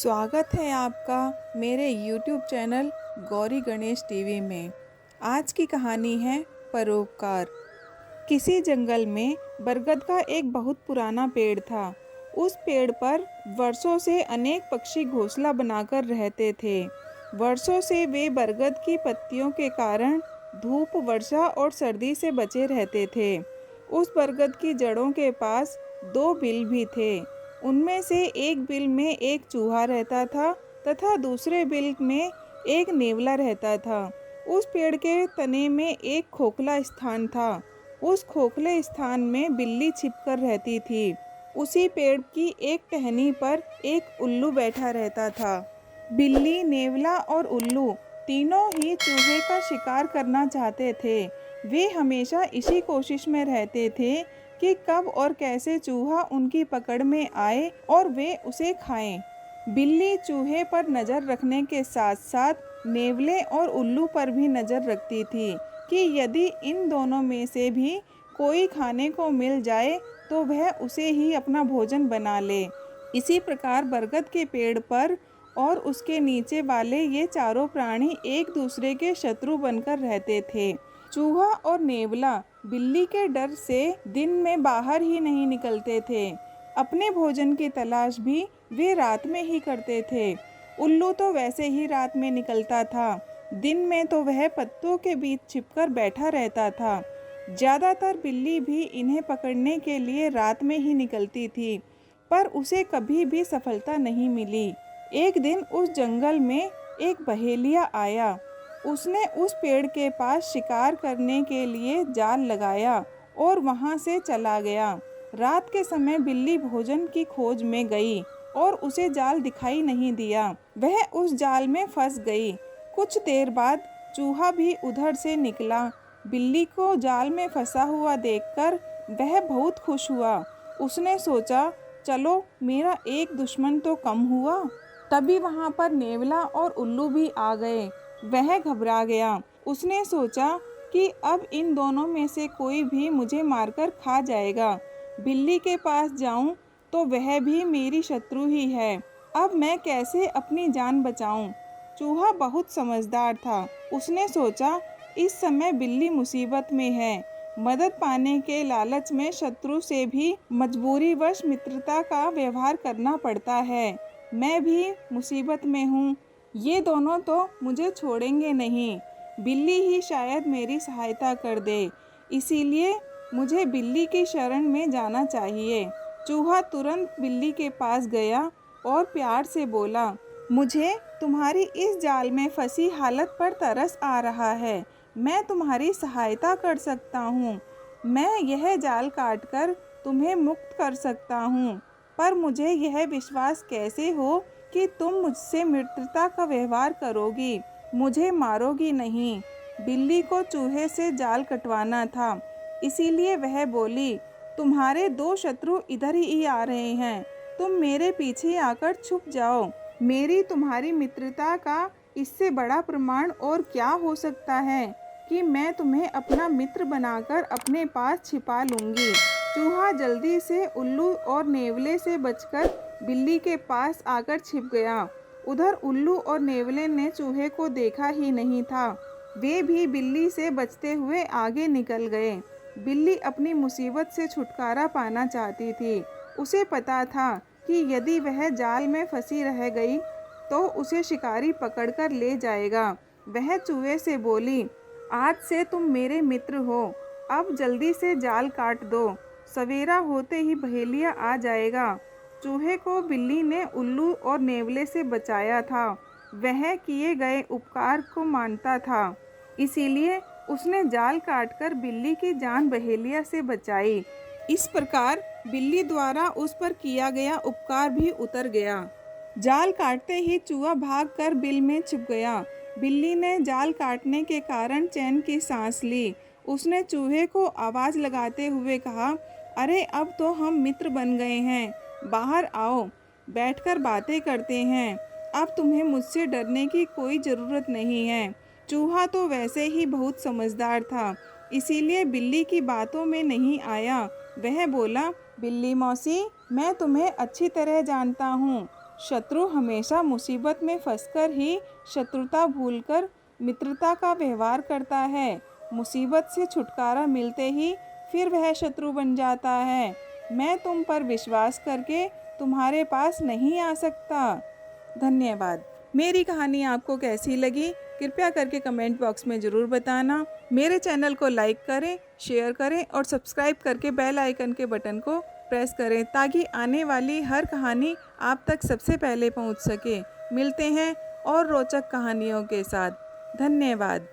स्वागत है आपका मेरे YouTube channel Gauri Ganesh TV में। आज की कहानी है परोपकार। किसी जंगल में बरगद का एक बहुत पुराना पेड़ था। उस पेड़ पर वर्षों से अनेक पक्षी घोंसला बनाकर रहते थे। वर्षों से वे बरगद की पत्तियों के कारण धूप, वर्षा और सर्दी से बचे रहते थे। उस बरगद की जड़ों के पास दो बिल भी थे। उनमें से एक बिल में एक चूहा रहता था तथा दूसरे बिल में एक नेवला रहता था। उस पेड़ के तने में एक खोखला स्थान था। उस खोखले स्थान में बिल्ली छिपकर रहती थी। उसी पेड़ की एक टहनी पर एक उल्लू बैठा रहता था। बिल्ली, नेवला और उल्लू तीनों ही चूहे का शिकार करना चाहते थे। वे हमेशा इसी कोशिश में रहते थे कि कब और कैसे चूहा उनकी पकड़ में आए और वे उसे खाएं। बिल्ली चूहे पर नज़र रखने के साथ साथ नेवले और उल्लू पर भी नज़र रखती थी कि यदि इन दोनों में से भी कोई खाने को मिल जाए तो वह उसे ही अपना भोजन बना ले। इसी प्रकार बरगद के पेड़ पर और उसके नीचे वाले ये चारों प्राणी एक दूसरे के शत्रु बनकर रहते थे। चूहा और नेवला बिल्ली के डर से दिन में बाहर ही नहीं निकलते थे। अपने भोजन की तलाश भी वे रात में ही करते थे। उल्लू तो वैसे ही रात में निकलता था। दिन में तो वह पत्तों के बीच छिपकर बैठा रहता था। ज़्यादातर बिल्ली भी इन्हें पकड़ने के लिए रात में ही निकलती थी, पर उसे कभी भी सफलता नहीं मिली। एक दिन उस जंगल में एक बहेलिया आया। उसने उस पेड़ के पास शिकार करने के लिए जाल लगाया और वहां से चला गया। रात के समय बिल्ली भोजन की खोज में गई और उसे जाल दिखाई नहीं दिया। वह उस जाल में फंस गई। कुछ देर बाद चूहा भी उधर से निकला। बिल्ली को जाल में फंसा हुआ देखकर वह बहुत खुश हुआ। उसने सोचा, चलो मेरा एक दुश्मन तो कम हुआ। तभी वहां पर नेवला और उल्लू भी आ गए। वह घबरा गया। उसने सोचा कि अब इन दोनों में से कोई भी मुझे मारकर खा जाएगा। बिल्ली के पास जाऊं तो वह भी मेरी शत्रु ही है। अब मैं कैसे अपनी जान बचाऊं? चूहा बहुत समझदार था। उसने सोचा, इस समय बिल्ली मुसीबत में है। मदद पाने के लालच में शत्रु से भी मजबूरीवश मित्रता का व्यवहार करना पड़ता है। मैं भी मुसीबत में हूँ। ये दोनों तो मुझे छोड़ेंगे नहीं। बिल्ली ही शायद मेरी सहायता कर दे। इसीलिए मुझे बिल्ली की शरण में जाना चाहिए। चूहा तुरंत बिल्ली के पास गया और प्यार से बोला, मुझे तुम्हारी इस जाल में फंसी हालत पर तरस आ रहा है। मैं तुम्हारी सहायता कर सकता हूँ। मैं यह जाल काटकर तुम्हें मुक्त कर सकता हूँ, पर मुझे यह विश्वास कैसे हो कि तुम मुझसे मित्रता का व्यवहार करोगी, मुझे मारोगी नहीं। बिल्ली को चूहे से जाल कटवाना था, इसीलिए वह बोली, तुम्हारे दो शत्रु इधर ही आ रहे हैं। तुम मेरे पीछे आकर छुप जाओ। मेरी तुम्हारी मित्रता का इससे बड़ा प्रमाण और क्या हो सकता है कि मैं तुम्हें अपना मित्र बनाकर अपने पास छिपा लूँगी। चूहा जल्दी से उल्लू और नेवले से बचकर बिल्ली के पास आकर छिप गया। उधर उल्लू और नेवले ने चूहे को देखा ही नहीं था। वे भी बिल्ली से बचते हुए आगे निकल गए। बिल्ली अपनी मुसीबत से छुटकारा पाना चाहती थी। उसे पता था कि यदि वह जाल में फंसी रह गई तो उसे शिकारी पकड़कर ले जाएगा। वह चूहे से बोली, आज से तुम मेरे मित्र हो। अब जल्दी से जाल काट दो। सवेरा होते ही बहेलिया आ जाएगा। चूहे को बिल्ली ने उल्लू और नेवले से बचाया था। वह किए गए उपकार को मानता था, इसीलिए उसने जाल काटकर बिल्ली की जान बहेलिया से बचाई। इस प्रकार बिल्ली द्वारा उस पर किया गया उपकार भी उतर गया। जाल काटते ही चूहा भागकर बिल में छिप गया। बिल्ली ने जाल काटने के कारण चैन की सांस ली। उसने चूहे को आवाज़ लगाते हुए कहा, अरे अब तो हम मित्र बन गए हैं। बाहर आओ, बैठकर बातें करते हैं। अब तुम्हें मुझसे डरने की कोई ज़रूरत नहीं है। चूहा तो वैसे ही बहुत समझदार था, इसीलिए बिल्ली की बातों में नहीं आया। वह बोला, बिल्ली मौसी, मैं तुम्हें अच्छी तरह जानता हूँ। शत्रु हमेशा मुसीबत में फंसकर ही शत्रुता भूलकर मित्रता का व्यवहार करता है। मुसीबत से छुटकारा मिलते ही फिर वह शत्रु बन जाता है। मैं तुम पर विश्वास करके तुम्हारे पास नहीं आ सकता। धन्यवाद। मेरी कहानी आपको कैसी लगी कृपया करके कमेंट बॉक्स में ज़रूर बताना। मेरे चैनल को लाइक करें, शेयर करें और सब्सक्राइब करके बेल आइकन के बटन को प्रेस करें ताकि आने वाली हर कहानी आप तक सबसे पहले पहुंच सके। मिलते हैं और रोचक कहानियों के साथ। धन्यवाद।